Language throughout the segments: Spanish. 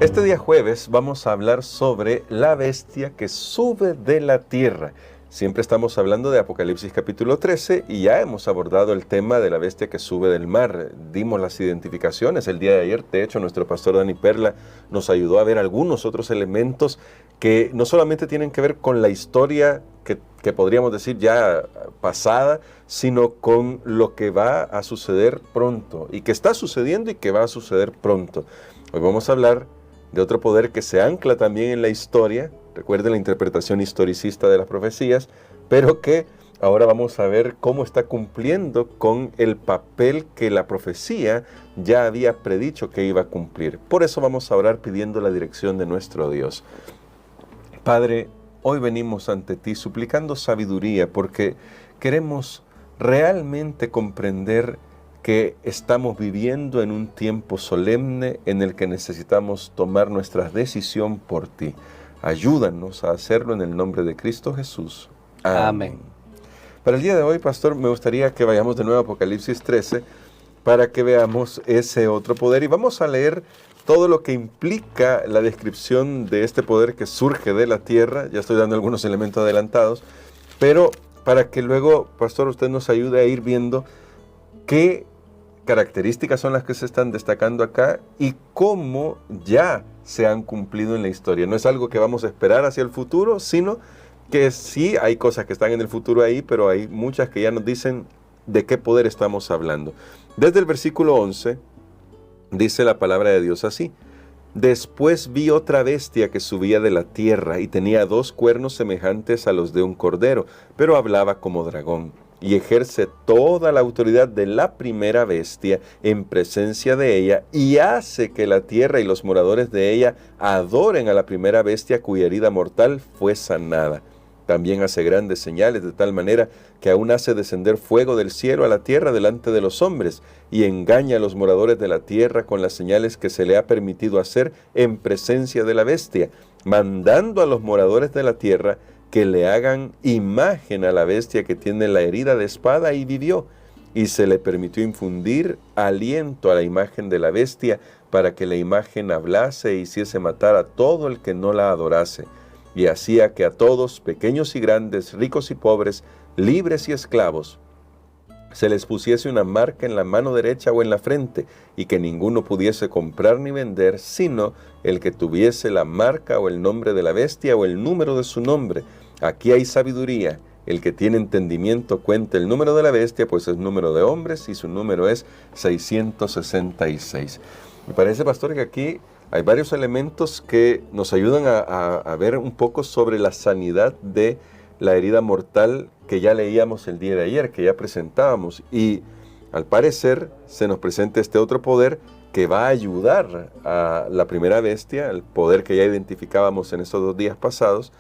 Este día jueves vamos a hablar sobre la bestia que sube de la tierra. Siempre estamos hablando de Apocalipsis capítulo 13 y ya hemos abordado el tema de la bestia que sube del mar. Dimos las identificaciones el día de ayer. De hecho, nuestro pastor Dani Perla nos ayudó a ver algunos otros elementos que no solamente tienen que ver con la historia que podríamos decir ya pasada, sino con lo que va a suceder pronto y que está sucediendo y que va a suceder pronto. Hoy vamos a hablar de otro poder que se ancla también en la historia. Recuerden la interpretación historicista de las profecías, pero que ahora vamos a ver cómo está cumpliendo con el papel que la profecía ya había predicho que iba a cumplir. Por eso vamos a orar pidiendo la dirección de nuestro Dios. Padre, hoy venimos ante ti suplicando sabiduría porque queremos realmente comprender que estamos viviendo en un tiempo solemne en el que necesitamos tomar nuestra decisión por ti. Ayúdanos a hacerlo en el nombre de Cristo Jesús. Amén. Para el día de hoy, pastor, me gustaría que vayamos de nuevo a Apocalipsis 13 para que veamos ese otro poder y vamos a leer todo lo que implica la descripción de este poder que surge de la tierra. Ya estoy dando algunos elementos adelantados, pero para que luego, pastor, usted nos ayude a ir viendo qué características son las que se están destacando acá y cómo ya se han cumplido en la historia. No es algo que vamos a esperar hacia el futuro, sino que sí hay cosas que están en el futuro ahí, pero hay muchas que ya nos dicen de qué poder estamos hablando. Desde el versículo 11 dice la palabra de Dios así: Después vi otra bestia que subía de la tierra y tenía 2 cuernos semejantes a los de un cordero, pero hablaba como dragón. Y ejerce toda la autoridad de la primera bestia en presencia de ella, y hace que la tierra y los moradores de ella adoren a la primera bestia cuya herida mortal fue sanada. También hace grandes señales de tal manera que aún hace descender fuego del cielo a la tierra delante de los hombres, y engaña a los moradores de la tierra con las señales que se le ha permitido hacer en presencia de la bestia, mandando a los moradores de la tierra que le hagan imagen a la bestia que tiene la herida de espada y vivió, y se le permitió infundir aliento a la imagen de la bestia para que la imagen hablase e hiciese matar a todo el que no la adorase, y hacía que a todos, pequeños y grandes, ricos y pobres, libres y esclavos, se les pusiese una marca en la mano derecha o en la frente, y que ninguno pudiese comprar ni vender, sino el que tuviese la marca o el nombre de la bestia o el número de su nombre. Aquí hay sabiduría. El que tiene entendimiento cuenta el número de la bestia, pues es número de hombres, y su número es 666. Me parece, pastor, que aquí hay varios elementos que nos ayudan a ver un poco sobre la sanidad de la herida mortal que ya leíamos el día de ayer, que ya presentábamos, y al parecer se nos presenta este otro poder que va a ayudar a la primera bestia, el poder que ya identificábamos en estos 2 días pasados.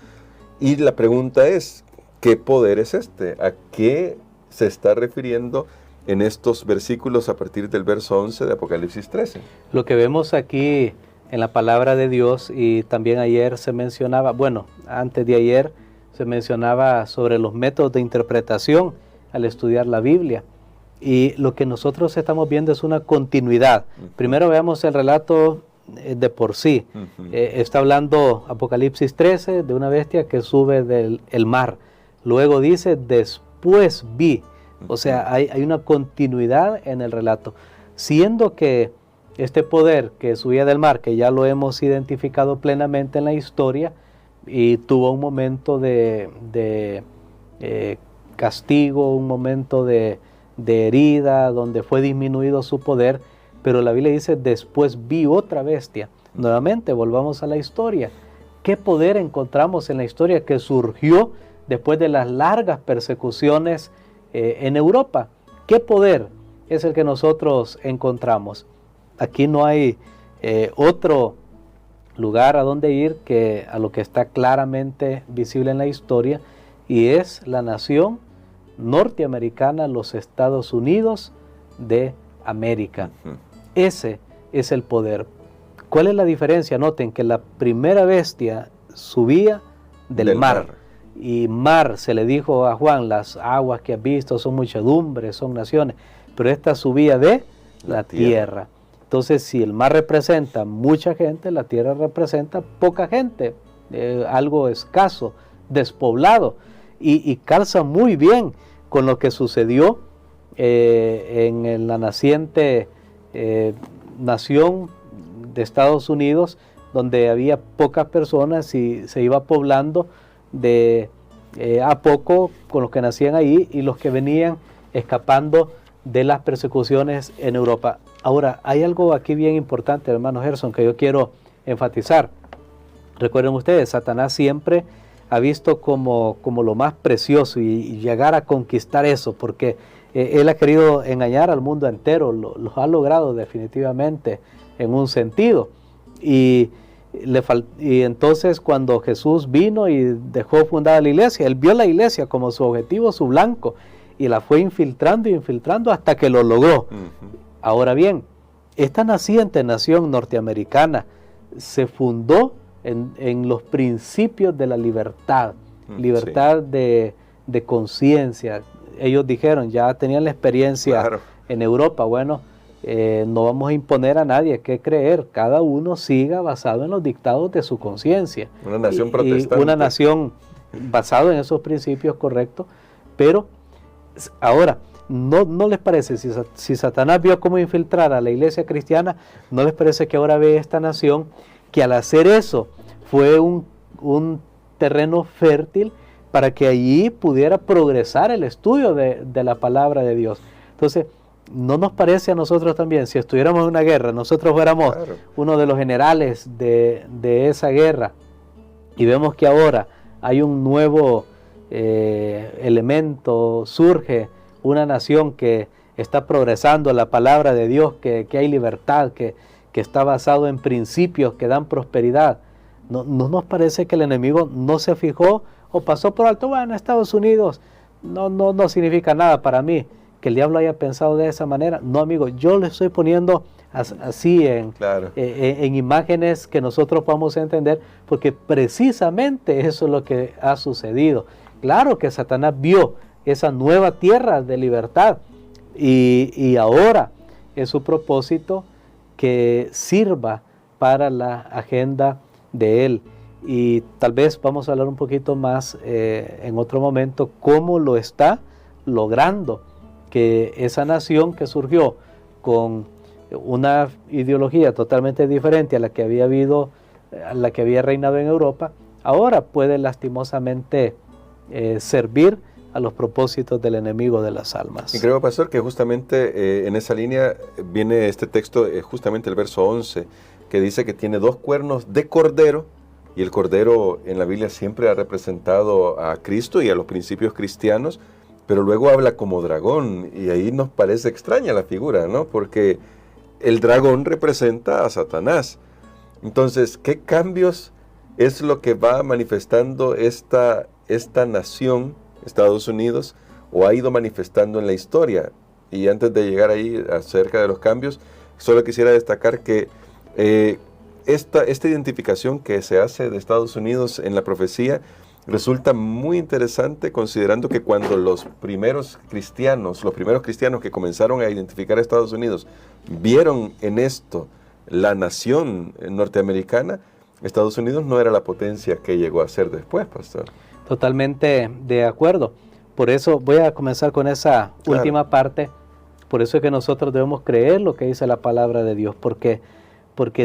Y la pregunta es, ¿qué poder es este? ¿A qué se está refiriendo en estos versículos a partir del verso 11 de Apocalipsis 13? Lo que vemos aquí en la palabra de Dios, y también ayer se mencionaba, bueno, antes de ayer se mencionaba sobre los métodos de interpretación al estudiar la Biblia. Y lo que nosotros estamos viendo es una continuidad. Primero veamos el relato de por sí. Está hablando Apocalipsis 13 de una bestia que sube del mar. Luego dice, después vi. O sea, hay una continuidad en el relato. Siendo que este poder que subía del mar, que ya lo hemos identificado plenamente en la historia, y tuvo un momento de castigo, un momento de herida, donde fue disminuido su poder, pero la Biblia dice, después vi otra bestia. Nuevamente, volvamos a la historia. ¿Qué poder encontramos en la historia que surgió después de las largas persecuciones en Europa? ¿Qué poder es el que nosotros encontramos? Aquí no hay otro lugar a donde ir que a lo que está claramente visible en la historia, y es la nación norteamericana, los Estados Unidos de América. Ese es el poder. ¿Cuál es la diferencia? Noten que la primera bestia subía del mar. Y mar, se le dijo a Juan, las aguas que has visto son muchedumbres, son naciones, pero esta subía de la tierra. Entonces, si el mar representa mucha gente, la tierra representa poca gente, algo escaso, despoblado, y calza muy bien con lo que sucedió en la naciente nación de Estados Unidos, donde había pocas personas y se iba poblando de a poco con los que nacían ahí y los que venían escapando de las persecuciones en Europa. Ahora, hay algo aquí bien importante, hermano Gerson, que yo quiero enfatizar. Recuerden ustedes, Satanás siempre ha visto como lo más precioso y llegar a conquistar eso, porque él ha querido engañar al mundo entero, lo ha logrado definitivamente en un sentido. Y entonces cuando Jesús vino y dejó fundada la iglesia, él vio la iglesia como su objetivo, su blanco, y la fue infiltrando y infiltrando hasta que lo logró. Ahora bien, esta naciente nación norteamericana se fundó en los principios de la libertad, libertad de conciencia. Ellos dijeron, ya tenían la experiencia en Europa, bueno, no vamos a imponer a nadie qué creer, cada uno siga basado en los dictados de su conciencia. Una nación protestante. Y una nación basada en esos principios correctos, pero ahora, ¿no les parece, si Satanás vio cómo infiltrar a la iglesia cristiana, no les parece que ahora ve esta nación que al hacer eso fue un terreno fértil para que allí pudiera progresar el estudio de la palabra de Dios? Entonces, ¿no nos parece a nosotros también, si estuviéramos en una guerra, nosotros fuéramos uno de los generales de esa guerra y vemos que ahora hay un nuevo elemento, surge una nación que está progresando la palabra de Dios, que hay libertad, que está basado en principios que dan prosperidad? ¿No nos parece que el enemigo no se fijó o pasó por alto? Bueno, Estados Unidos no significa nada para mí. Que el diablo haya pensado de esa manera. No, amigo, yo le estoy poniendo así en imágenes que nosotros podamos entender, porque precisamente eso es lo que ha sucedido. Claro que Satanás vio esa nueva tierra de libertad y ahora es su propósito que sirva para la agenda de él. Y tal vez vamos a hablar un poquito más en otro momento cómo lo está logrando, que esa nación que surgió con una ideología totalmente diferente a la que había reinado en Europa, ahora puede lastimosamente servir a los propósitos del enemigo de las almas. Y creo, pastor, que justamente en esa línea viene este texto, justamente el verso 11, que dice que tiene 2 cuernos de cordero, y el cordero en la Biblia siempre ha representado a Cristo y a los principios cristianos, pero luego habla como dragón, y ahí nos parece extraña la figura, ¿no? Porque el dragón representa a Satanás. Entonces, ¿qué cambios es lo que va manifestando esta nación, Estados Unidos, o ha ido manifestando en la historia? Y antes de llegar ahí acerca de los cambios, solo quisiera destacar que esta identificación que se hace de Estados Unidos en la profecía resulta muy interesante, considerando que cuando los primeros cristianos que comenzaron a identificar a Estados Unidos vieron en esto la nación norteamericana, Estados Unidos no era la potencia que llegó a ser después, pastor. Totalmente de acuerdo. Por eso voy a comenzar con esa última parte. Por eso es que nosotros debemos creer lo que dice la palabra de Dios, porque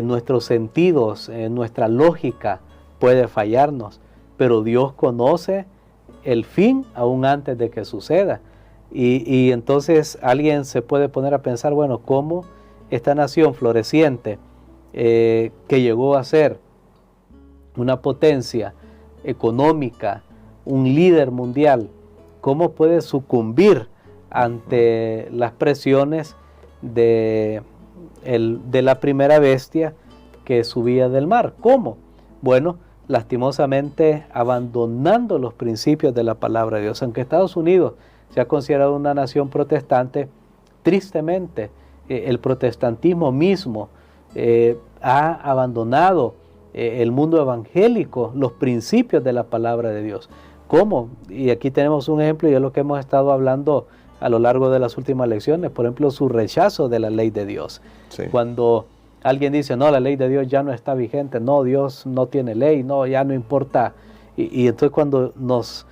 nuestros sentidos, nuestra lógica puede fallarnos, pero Dios conoce el fin aún antes de que suceda. Y entonces alguien se puede poner a pensar, bueno, ¿cómo esta nación floreciente que llegó a ser una potencia económica, un líder mundial, cómo puede sucumbir ante las presiones de la primera bestia que subía del mar? ¿Cómo? Bueno, lastimosamente abandonando los principios de la palabra de Dios. Aunque Estados Unidos se ha considerado una nación protestante, tristemente el protestantismo mismo ha abandonado el mundo evangélico, los principios de la palabra de Dios. ¿Cómo? Y aquí tenemos un ejemplo, y es lo que hemos estado hablando a lo largo de las últimas lecciones, por ejemplo, su rechazo de la ley de Dios. Sí. Cuando alguien dice, no, la ley de Dios ya no está vigente, no, Dios no tiene ley, no, ya no importa. Y entonces cuando nos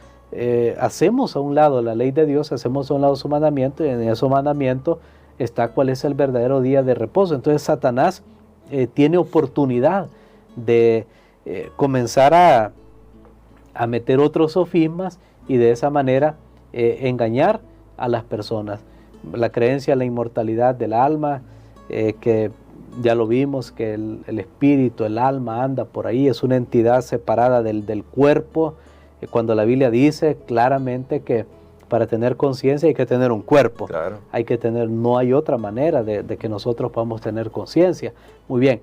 hacemos a un lado la ley de Dios, hacemos a un lado su mandamiento, y en ese mandamiento está cuál es el verdadero día de reposo. Entonces Satanás tiene oportunidad de comenzar a meter otros sofismas y de esa manera engañar a las personas. La creencia en la inmortalidad del alma, que ya lo vimos, que el espíritu, el alma anda por ahí, es una entidad separada del cuerpo, cuando la Biblia dice claramente que para tener conciencia hay que tener un cuerpo. Claro. No hay otra manera de que nosotros podamos tener conciencia. Muy bien.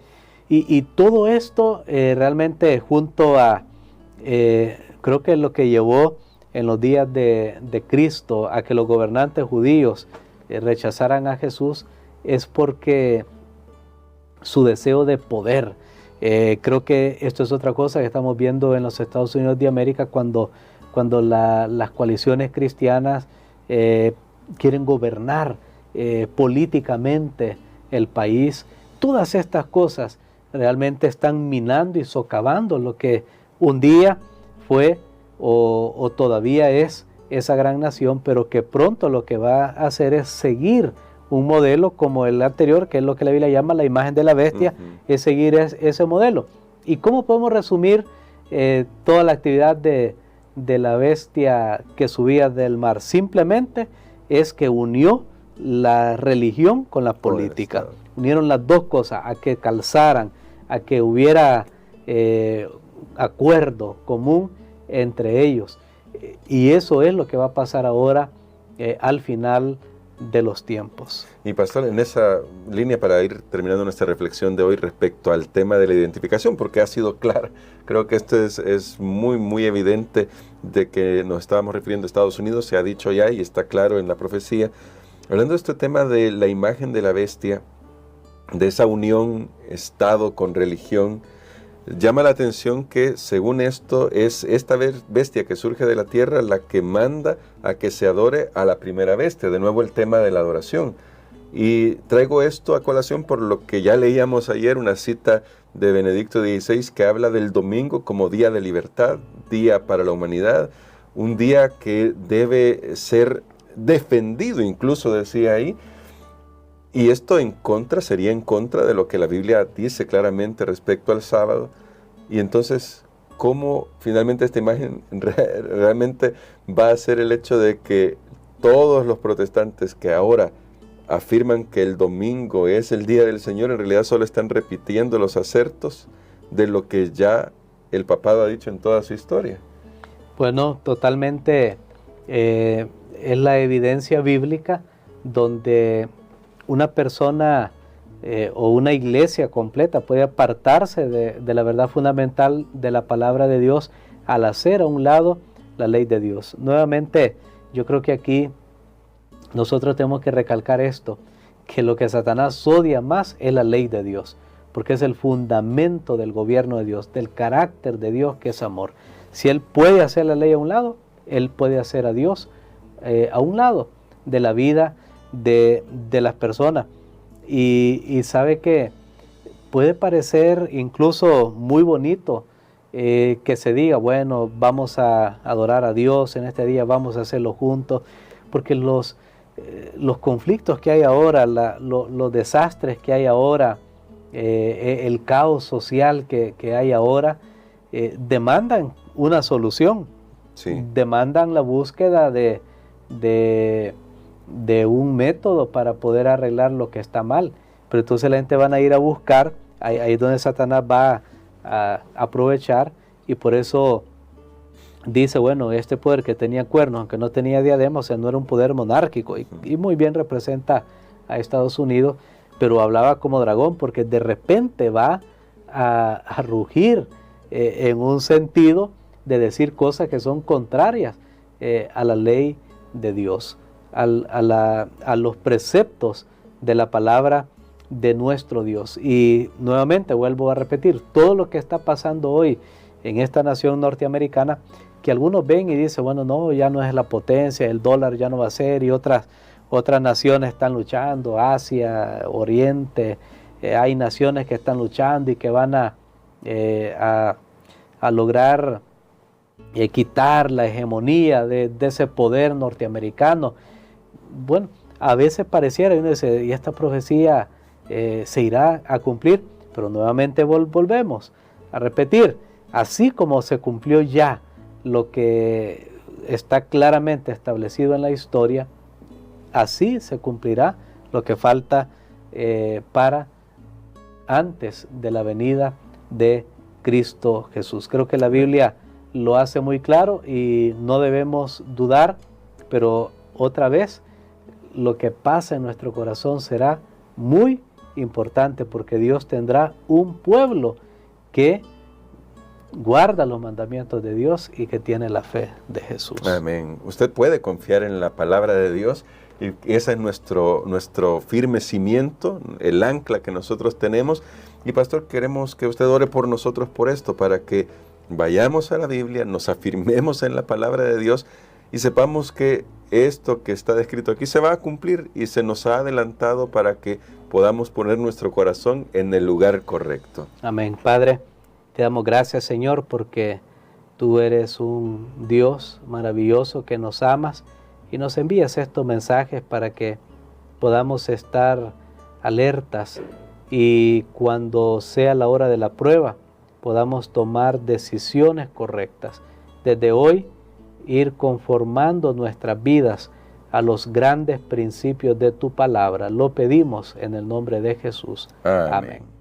Y todo esto realmente junto a, creo que lo que llevó en los días de Cristo a que los gobernantes judíos rechazaran a Jesús es porque su deseo de poder. Creo que esto es otra cosa que estamos viendo en los Estados Unidos de América cuando las coaliciones cristianas quieren gobernar políticamente el país. Todas estas cosas realmente están minando y socavando lo que un día fue o todavía es esa gran nación, pero que pronto lo que va a hacer es seguir un modelo como el anterior, que es lo que la Biblia llama la imagen de la bestia, es seguir ese modelo. ¿Y cómo podemos resumir toda la actividad de la bestia que subía del mar? Simplemente es que unió la religión con la política. Unieron las dos cosas, a que calzaran, a que hubiera acuerdo común entre ellos. Y eso es lo que va a pasar ahora al final de los tiempos. Y pastor, en esa línea para ir terminando nuestra reflexión de hoy respecto al tema de la identificación, porque ha sido clara, creo que esto es muy evidente de que nos estábamos refiriendo a Estados Unidos, se ha dicho ya y está claro en la profecía. Hablando de este tema de la imagen de la bestia, de esa unión Estado con religión, llama la atención que según esto es esta bestia que surge de la tierra la que manda a que se adore a la primera bestia, de nuevo el tema de la adoración. Y traigo esto a colación por lo que ya leíamos ayer, una cita de Benedicto XVI que habla del domingo como día de libertad, día para la humanidad, un día que debe ser defendido, incluso decía ahí. Y esto sería en contra de lo que la Biblia dice claramente respecto al sábado. Y entonces, ¿cómo finalmente esta imagen realmente va a ser el hecho de que todos los protestantes que ahora afirman que el domingo es el día del Señor, en realidad solo están repitiendo los acertos de lo que ya el papado ha dicho en toda su historia? Bueno, totalmente es la evidencia bíblica donde una persona o una iglesia completa puede apartarse de la verdad fundamental de la palabra de Dios al hacer a un lado la ley de Dios. Nuevamente, yo creo que aquí nosotros tenemos que recalcar esto, que lo que Satanás odia más es la ley de Dios, porque es el fundamento del gobierno de Dios, del carácter de Dios, que es amor. Si él puede hacer la ley a un lado, él puede hacer a Dios a un lado de la vida de las personas. Y sabe que puede parecer incluso muy bonito que se diga, bueno, vamos a adorar a Dios en este día, vamos a hacerlo juntos, porque los conflictos que hay ahora, los desastres que hay ahora, el caos social que hay ahora, demandan una solución, sí, demandan la búsqueda de un método para poder arreglar lo que está mal. Pero entonces la gente van a ir a buscar, ahí es donde Satanás va a aprovechar, y por eso dice, bueno, este poder que tenía cuernos, aunque no tenía diadema, o sea, no era un poder monárquico, y muy bien representa a Estados Unidos, pero hablaba como dragón, porque de repente va a rugir en un sentido de decir cosas que son contrarias a la ley de Dios, a los preceptos de la palabra de nuestro Dios. Y nuevamente vuelvo a repetir, todo lo que está pasando hoy en esta nación norteamericana que algunos ven y dicen, bueno, no, ya no es la potencia, el dólar ya no va a ser, y otras naciones están luchando, Asia, Oriente, hay naciones que están luchando y que van a lograr quitar la hegemonía de ese poder norteamericano. Bueno, a veces pareciera, y uno dice, y esta profecía se irá a cumplir, pero nuevamente volvemos a repetir, así como se cumplió ya lo que está claramente establecido en la historia, así se cumplirá lo que falta para antes de la venida de Cristo Jesús. Creo que la Biblia lo hace muy claro y no debemos dudar, pero otra vez, lo que pasa en nuestro corazón será muy importante, porque Dios tendrá un pueblo que guarda los mandamientos de Dios y que tiene la fe de Jesús. Amén. Usted puede confiar en la palabra de Dios, y ese es nuestro firme cimiento, el ancla que nosotros tenemos. Y pastor, queremos que usted ore por nosotros por esto, para que vayamos a la Biblia, nos afirmemos en la palabra de Dios y sepamos que esto que está descrito aquí se va a cumplir y se nos ha adelantado para que podamos poner nuestro corazón en el lugar correcto. Amén. Padre, te damos gracias, Señor, porque tú eres un Dios maravilloso que nos amas y nos envías estos mensajes para que podamos estar alertas y cuando sea la hora de la prueba podamos tomar decisiones correctas. Desde hoy, ir conformando nuestras vidas a los grandes principios de tu palabra. Lo pedimos en el nombre de Jesús. Amén. Amén.